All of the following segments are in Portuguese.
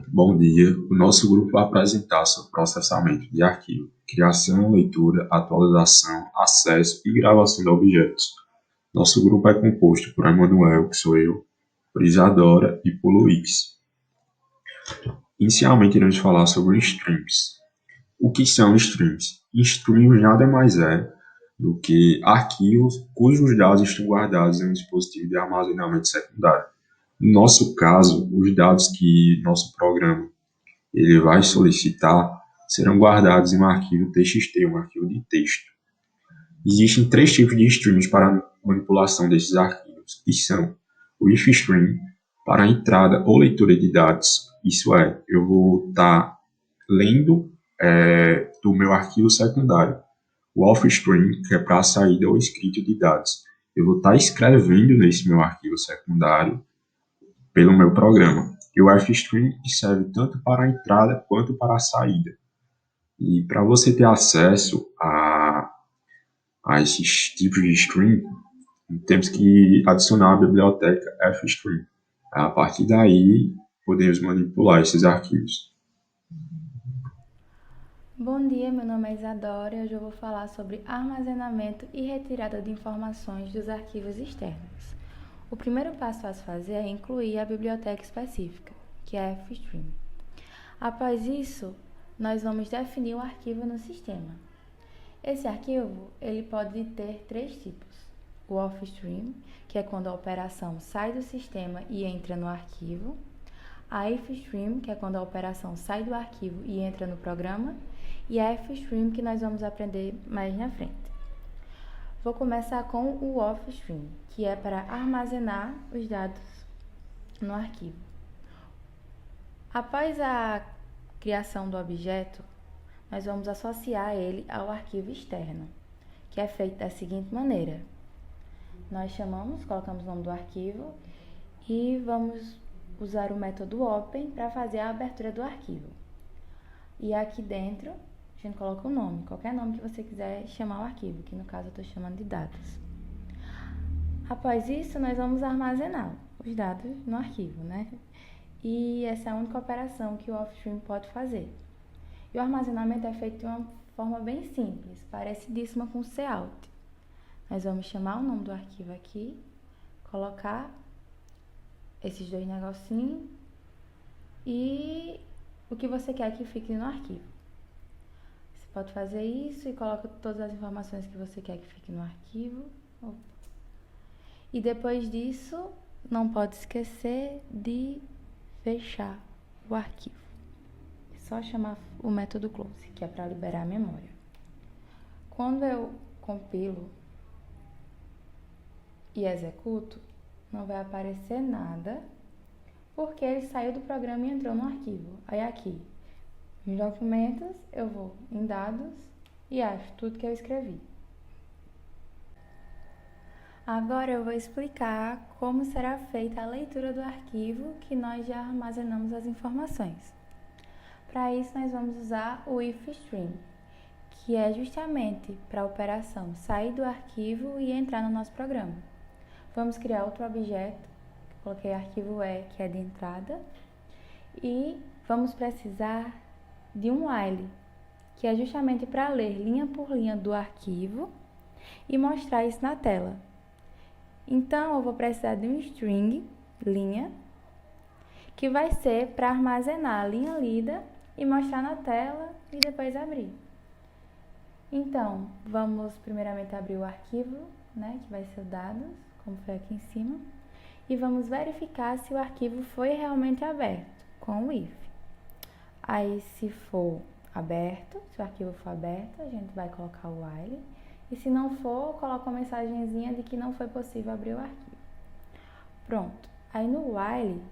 Bom dia. O nosso grupo vai apresentar sobre processamento de arquivo, criação, leitura, atualização, acesso e gravação de objetos. Nosso grupo é composto por Emanuel, que sou eu, por Isadora e por Luiz. Inicialmente iremos falar sobre streams. O que são streams? Streams nada mais é do que arquivos cujos dados estão guardados em um dispositivo de armazenamento secundário. No nosso caso, os dados que nosso programa ele vai solicitar serão guardados em um arquivo TXT, um arquivo de texto. Existem três tipos de streams para a manipulação desses arquivos, que são o ifstream, para a entrada ou leitura de dados, isso é, eu vou estar lendo do meu arquivo secundário. O offstream, que é para a saída ou escrita de dados. Eu vou estar escrevendo nesse meu arquivo secundário pelo meu programa. E o Fstream serve tanto para a entrada quanto para a saída. E para você ter acesso a esses tipos de stream, temos que adicionar a biblioteca Fstream. A partir daí, podemos manipular esses arquivos. Bom dia, meu nome é Isadora e hoje eu vou falar sobre armazenamento e retirada de informações dos arquivos externos. O primeiro passo a se fazer é incluir a biblioteca específica, que é a Fstream. Após isso, nós vamos definir o arquivo no sistema. Esse arquivo ele pode ter três tipos. O offstream, que é quando a operação sai do sistema e entra no arquivo. A ifstream, que é quando a operação sai do arquivo e entra no programa. E a fstream, que nós vamos aprender mais na frente. Vou começar com o offstream, que é para armazenar os dados no arquivo. Após a criação do objeto, nós vamos associar ele ao arquivo externo, que é feito da seguinte maneira. Nós colocamos o nome do arquivo e vamos usar o método open para fazer a abertura do arquivo. E aqui dentro, a gente coloca o nome, qualquer nome que você quiser chamar o arquivo, que no caso eu estou chamando de dados. Após isso, nós vamos armazenar os dados no arquivo, né? E essa é a única operação que o offstream pode fazer. E o armazenamento é feito de uma forma bem simples, parecidíssima com o cout. Nós vamos chamar o nome do arquivo aqui, colocar esses dois negocinhos e o que você quer que fique no arquivo. Você pode fazer isso e coloca todas as informações que você quer que fique no arquivo. E depois disso, não pode esquecer de fechar o arquivo. É só chamar o método close, que é para liberar a memória. Quando eu compilo e executo, não vai aparecer nada, porque ele saiu do programa e entrou no arquivo. Aí aqui, nos documentos, eu vou em dados e acho tudo que eu escrevi. Agora eu vou explicar como será feita a leitura do arquivo que nós já armazenamos as informações. Para isso, nós vamos usar o ifstream, que é justamente para a operação sair do arquivo e entrar no nosso programa. Vamos criar outro objeto, coloquei arquivo E, que é de entrada, e vamos precisar de um while, que é justamente para ler linha por linha do arquivo e mostrar isso na tela. Então, eu vou precisar de um string, linha, que vai ser para armazenar a linha lida e mostrar na tela e depois abrir. Então, vamos primeiramente abrir o arquivo, né, que vai ser dados, como foi aqui em cima, e vamos verificar se o arquivo foi realmente aberto com o if. Aí, se for aberto, se o arquivo for aberto, a gente vai colocar o while, e se não for, coloca uma mensagenzinha de que não foi possível abrir o arquivo. Pronto. Aí no while,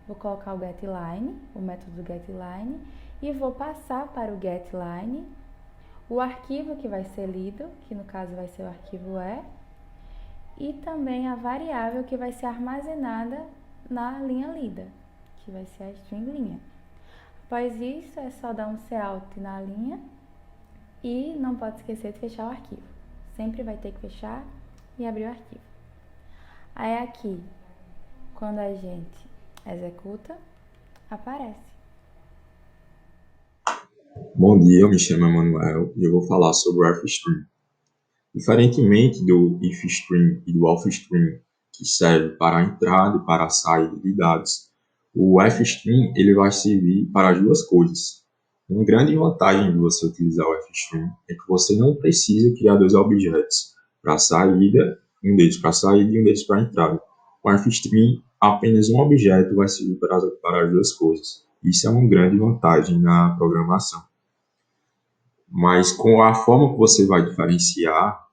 vou colocar o getLine, o método getLine, e vou passar para o getLine o arquivo que vai ser lido, que no caso vai ser o arquivo e também a variável que vai ser armazenada na linha lida, que vai ser a string linha. Após isso, é só dar um cout na linha e não pode esquecer de fechar o arquivo. Sempre vai ter que fechar e abrir o arquivo. Aí aqui, quando a gente executa, aparece. Bom dia, eu me chamo Emanuel e eu vou falar sobre o FStream. Diferentemente do ifstream e do offstream, que serve para a entrada e para a saída de dados, o FStream ele vai servir para as duas coisas. Uma grande vantagem de você utilizar o FStream é que você não precisa criar dois objetos para a saída, um deles para a saída e um deles para a entrada. Com o FStream, apenas um objeto vai servir para as duas coisas. Isso é uma grande vantagem na programação. Mas com a forma que você vai diferenciar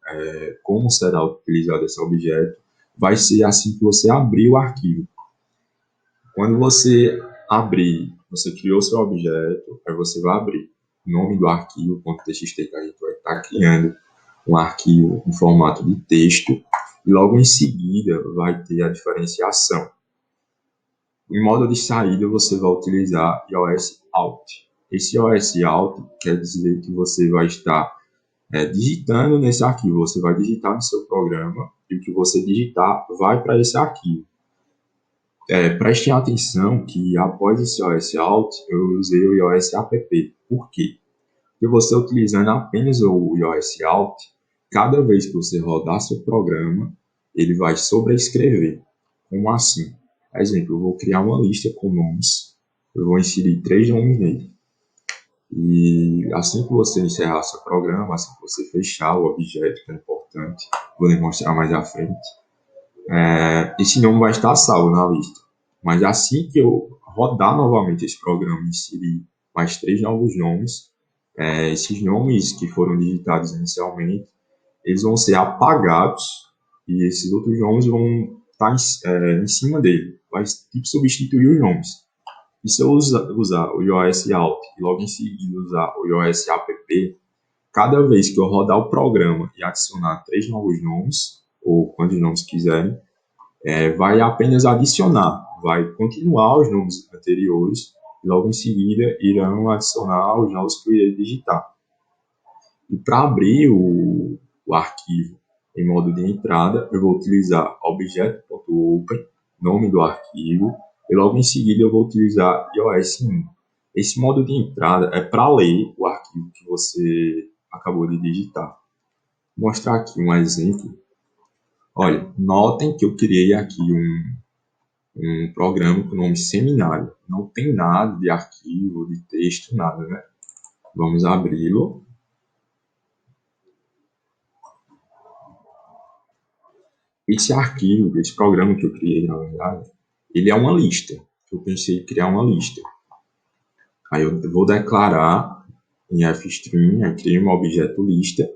como será utilizado esse objeto, vai ser assim que você abrir o arquivo. Quando você abrir, você criou seu objeto, aí você vai abrir o nome do arquivo, .txt, que a gente vai estar criando um arquivo em formato de texto, e logo em seguida vai ter a diferenciação. Em modo de saída, você vai utilizar iOS Alt. Esse iOS Alt quer dizer que você vai estar digitando nesse arquivo. Você vai digitar no seu programa e o que você digitar vai para esse arquivo. Prestem atenção que após esse iOS Alt, eu usei o iOS App. Por quê? Porque você utilizando apenas o iOS Alt, cada vez que você rodar seu programa, ele vai sobrescrever. Como assim? Exemplo, eu vou criar uma lista com nomes, eu vou inserir 3 nomes nele. E assim que você encerrar seu programa, assim que você fechar o objeto, que é importante, vou demonstrar mais à frente, esse nome vai estar salvo na lista. Mas assim que eu rodar novamente esse programa e inserir mais 3 novos nomes, esses nomes que foram digitados inicialmente, eles vão ser apagados e esses outros nomes vão estar em cima dele. Vai tipo, substituir os nomes. E se eu usar o iOS Alt e logo em seguida usar o iOS App, cada vez que eu rodar o programa e adicionar 3 novos nomes, ou quantos nomes quiserem, vai apenas adicionar, vai continuar os nomes anteriores e logo em seguida irão adicionar os novos que eu irei digitar. E para abrir o arquivo em modo de entrada, eu vou utilizar objeto.open, nome do arquivo, e logo em seguida eu vou utilizar iOS1. Esse modo de entrada é para ler o arquivo que você acabou de digitar. Vou mostrar aqui um exemplo. Olha, notem que eu criei aqui um programa com o nome Seminário. Não tem nada de arquivo, de texto, nada, né? Vamos abri-lo. Esse arquivo, esse programa que eu criei, na verdade, ele é uma lista. Eu pensei em criar uma lista. Aí eu vou declarar em FStream, aí criei um objeto lista.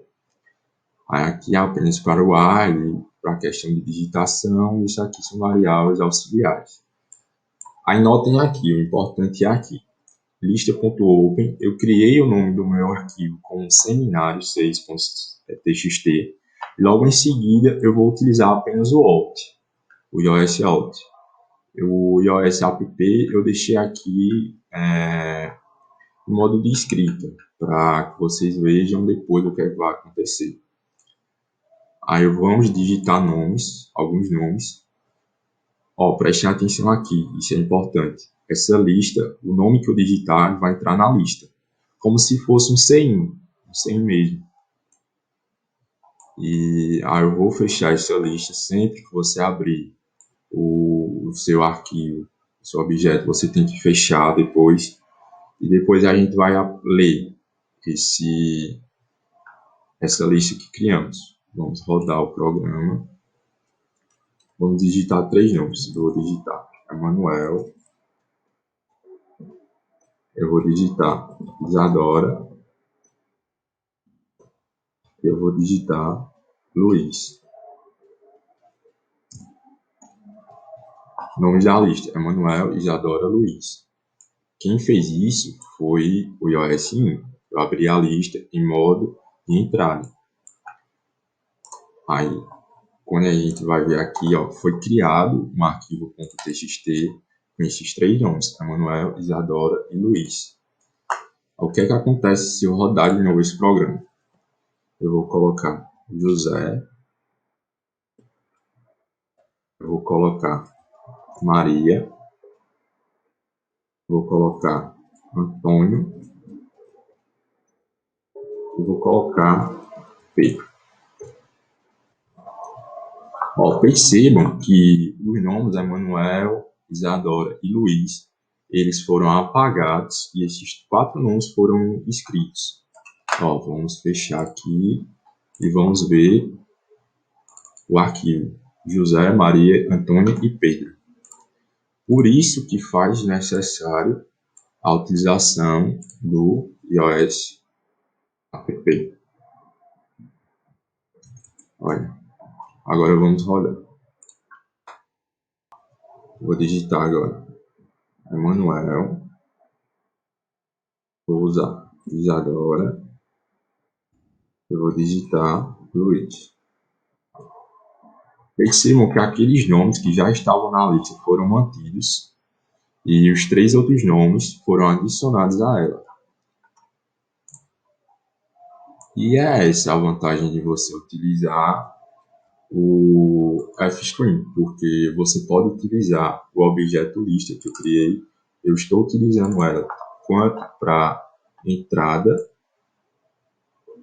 Aí aqui é apenas para o while, para a questão de digitação, isso aqui são variáveis auxiliares. Aí notem aqui, o importante é aqui. Lista.open, eu criei o nome do meu arquivo como seminário 6.txt. E logo em seguida eu vou utilizar apenas o Alt, o iOS Alt. O iOS App eu deixei aqui em modo de escrita, para que vocês vejam depois o que vai acontecer. Aí vamos digitar nomes, alguns nomes. Prestem atenção aqui, isso é importante. Essa lista, o nome que eu digitar vai entrar na lista, como se fosse um CIN mesmo. E aí eu vou fechar essa lista sempre que você abrir o seu arquivo, o seu objeto, você tem que fechar depois. E depois a gente vai ler essa lista que criamos. Vamos rodar o programa. Vamos digitar 3 nomes. Eu vou digitar Emanuel. Eu vou digitar Isadora. Eu vou digitar Luiz. Nomes da lista: Emanuel, Isadora, Luiz. Quem fez isso foi o iOS 1. Eu abri a lista em modo de entrada. Aí, quando a gente vai ver aqui, foi criado um arquivo .txt com esses 3 nomes: Emanuel, Isadora e Luiz. O que é que acontece se eu rodar de novo esse programa? Eu vou colocar José, eu vou colocar Maria, Vou colocar Antônio e vou colocar Pedro. Ó, percebam que os nomes Emanuel, Isadora e Luiz, eles foram apagados e esses 4 nomes foram escritos. Ó, vamos fechar aqui e vamos ver o arquivo José, Maria, Antônio e Pedro. Por isso que faz necessário a utilização do iOS app. Olha, agora vamos rodar. Vou digitar agora Emanuel, vou usar Isadora, eu vou digitar Luiz. Percebam que aqueles nomes que já estavam na lista foram mantidos e os 3 outros nomes foram adicionados a ela. E é essa a vantagem de você utilizar o FStream, porque você pode utilizar o objeto lista que eu criei. Eu estou utilizando ela quanto para entrada,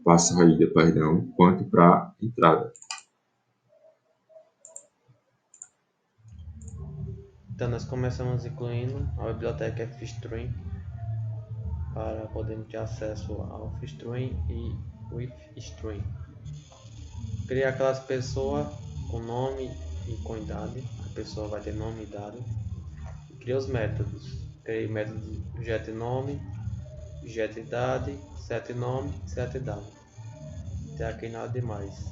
para saída, perdão, quanto para entrada. Então nós começamos incluindo a biblioteca FStream para podermos ter acesso ao FStream e WithStream. Criar aquelas pessoas com nome e com idade. A pessoa vai ter nome e idade. E criar os métodos. Criei o método getNome, getIdade, setNome, setIdade. Até aqui nada demais.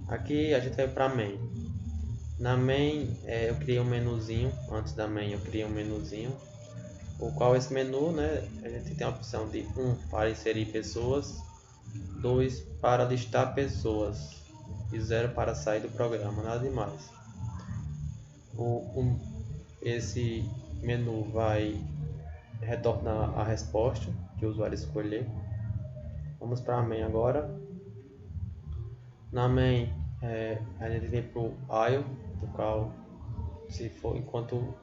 Aqui a gente vai para main. Na main eu criei um menuzinho. Antes da main eu criei um menuzinho. O qual esse menu, né, a gente tem a opção de 1 para inserir pessoas, 2 para listar pessoas e 0 para sair do programa, nada demais. Esse menu vai retornar a resposta que o usuário escolher. Vamos para a main agora. Na main a gente vem para o while, do qual enquanto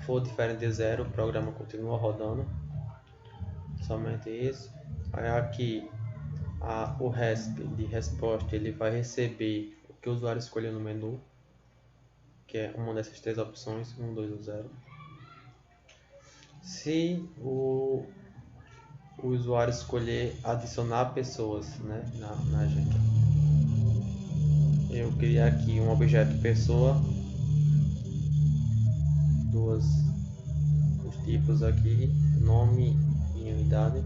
for diferente de 0 o programa continua rodando. Somente isso. Aí aqui o resp de resposta ele vai receber o que o usuário escolheu no menu, que é uma dessas 3 opções, 1, 2 ou 0. Se o usuário escolher adicionar pessoas, né, na agenda, eu criei aqui um objeto pessoa, os tipos aqui, nome e idade,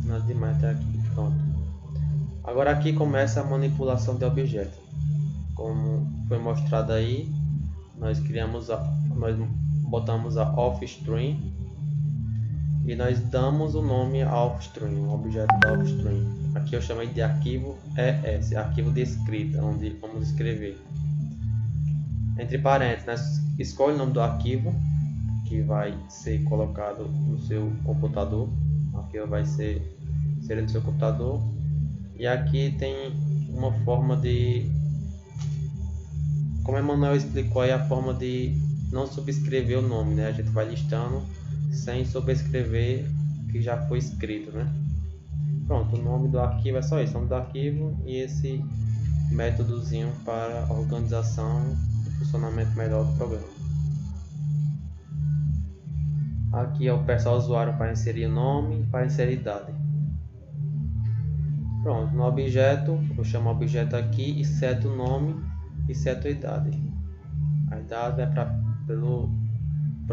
nada demais até aqui, pronto. Agora aqui começa a manipulação de objeto. Como foi mostrado aí, nós botamos a offstream e nós damos o nome a offstream, o objeto da offstream. Aqui eu chamei de arquivo ES, arquivo de escrita, onde vamos escrever. Entre parênteses, nós escolhe o nome do arquivo que vai ser colocado no seu computador. O arquivo vai ser no seu computador. E aqui tem uma forma de, como a Emanuel explicou aí, a forma de não subscrever o nome, né? A gente vai listando sem subscrever o que já foi escrito, né? Pronto, o nome do arquivo é só isso, o nome do arquivo e esse métodozinho para organização e funcionamento melhor do programa. Aqui eu peço ao usuário para inserir o nome e para inserir idade. Pronto, no objeto, eu chamo o objeto aqui e seto o nome e seto a idade. A idade vai para o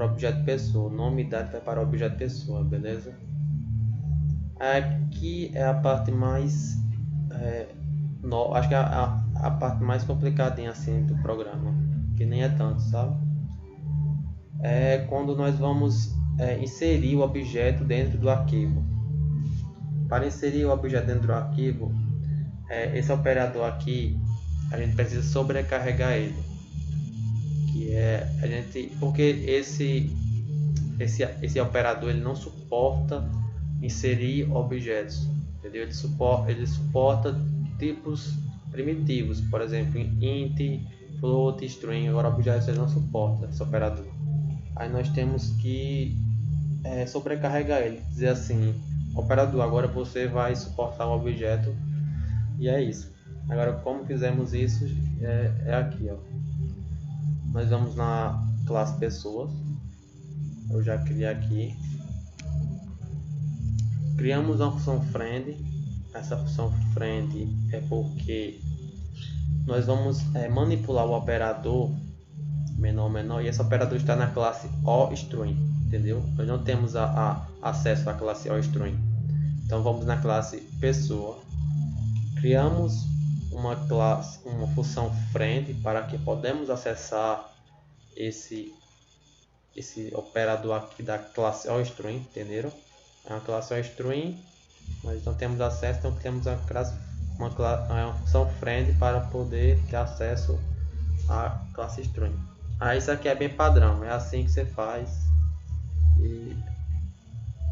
objeto pessoa, o nome e idade vai para o objeto pessoa, beleza? Aqui é a parte mais, acho que é a parte mais complicadinha assim do programa, que nem é tanto, sabe? É quando nós vamos inserir o objeto dentro do arquivo. Para inserir o objeto dentro do arquivo, esse operador aqui, a gente precisa sobrecarregar ele, que é porque esse operador ele não suporta inserir objetos, entendeu? Ele suporta tipos primitivos, por exemplo, int, float, string. Agora objetos ele não suporta esse operador. Aí nós temos que sobrecarregar ele, dizer assim, operador, agora você vai suportar o objeto, e é isso. Agora, como fizemos isso, é aqui, ó. Nós vamos na classe pessoas, eu já criei aqui, criamos uma função friend. Essa função friend é porque nós vamos manipular o operador menor, e esse operador está na classe OString, entendeu? Nós não temos acesso à classe OString. Então vamos na classe pessoa, criamos uma função friend para que podemos acessar esse operador aqui da classe OString, entenderam? É uma classe OString, nós não temos acesso, então criamos uma função friend para poder ter acesso à classe string. Isso aqui é bem padrão, é assim que você faz, e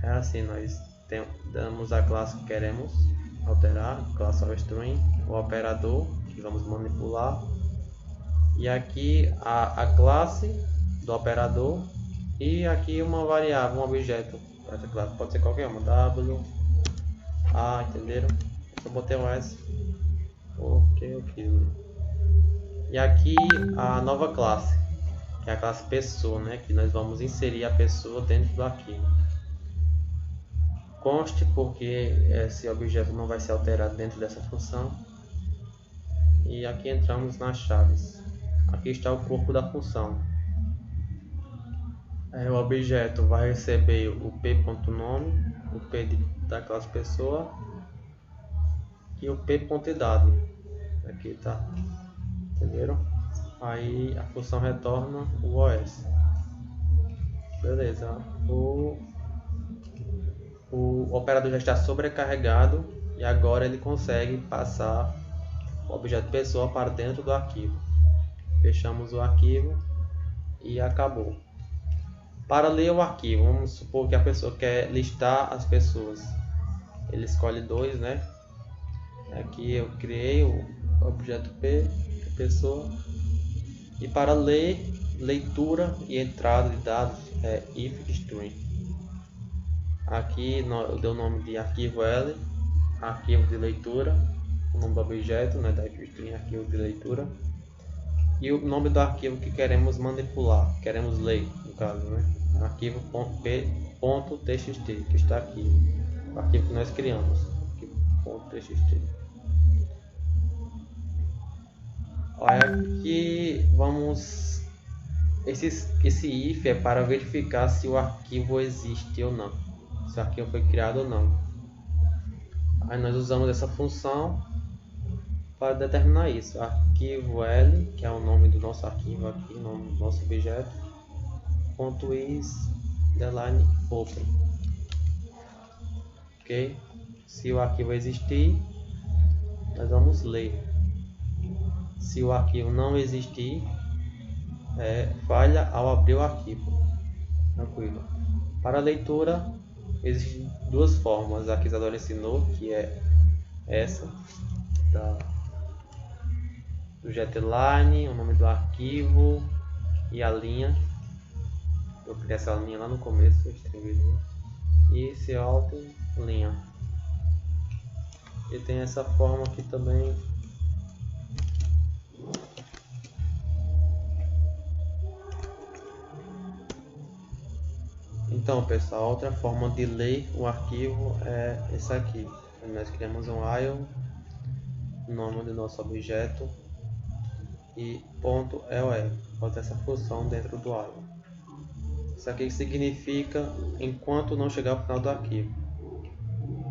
é assim, nós damos a classe que queremos alterar, classe OString, o operador que vamos manipular, e aqui a classe do operador, e aqui uma variável, um objeto. Essa classe pode ser qualquer uma, W, A, entenderam? Eu botei o S, ok. E aqui a nova classe, que é a classe pessoa, né? Que nós vamos inserir a pessoa dentro do arquivo. Conste, porque esse objeto não vai ser alterado dentro dessa função. E aqui entramos nas chaves. Aqui está o corpo da função. O objeto vai receber o p.nome, o p da classe pessoa e o p.idade. Aqui tá, entenderam? Aí a função retorna o OS. Beleza. O operador já está sobrecarregado e agora ele consegue passar o objeto pessoa para dentro do arquivo. Fechamos o arquivo e acabou. Para ler o arquivo, vamos supor que a pessoa quer listar as pessoas. Ele escolhe 2, né? Aqui eu criei o objeto P, pessoa. E para ler, leitura e entrada de dados é ifstring. Aqui eu dei o nome de arquivo L, arquivo de leitura, o nome do objeto, né, da ifstring, arquivo de leitura. E o nome do arquivo que queremos manipular, queremos ler, no caso, né? Arquivo.p.txt, que está aqui, o arquivo que nós criamos, arquivo.txt. Aqui vamos, esse if é para verificar se o arquivo existe ou não, se o arquivo foi criado ou não. Aí nós usamos essa função para determinar isso. Arquivo L, que é o nome do nosso arquivo aqui, o nome do nosso objeto, .is_open. Ok? Se o arquivo existir, nós vamos ler. Se o arquivo não existir, falha ao abrir o arquivo. Tranquilo. Para a leitura, existem duas formas. A que Isadora ensinou, que é essa do getLine, o nome do arquivo e a linha. Eu criei essa linha lá no começo, e cout linha. E tem essa forma aqui também. Então, pessoal, outra forma de ler o arquivo é essa aqui. Nós criamos um while, nome do nosso objeto e .ler. Bota essa função dentro do while. Isso aqui significa enquanto não chegar ao final do arquivo.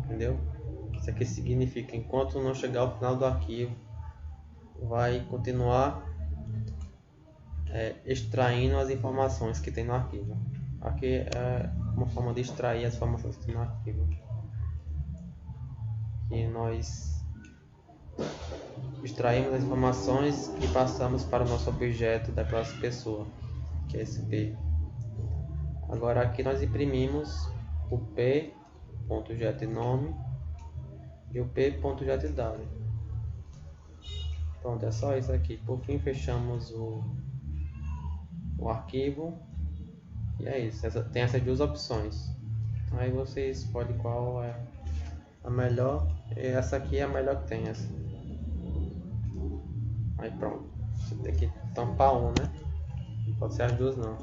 Entendeu? Isso aqui significa enquanto não chegar ao final do arquivo, vai continuar extraindo as informações que tem no arquivo. Aqui é uma forma de extrair as informações que tem no arquivo. E nós extraímos as informações e passamos para o nosso objeto da classe pessoa, que é esse P. Agora aqui nós imprimimos o p.getNome e o p.getIdade. Pronto, é só isso aqui. Por fim, fechamos o arquivo. E é isso. Tem essas duas opções. Aí você escolhe qual é a melhor. E essa aqui é a melhor que tem, essa. Aí pronto. Você tem que tampar um, né? Não pode ser as duas não.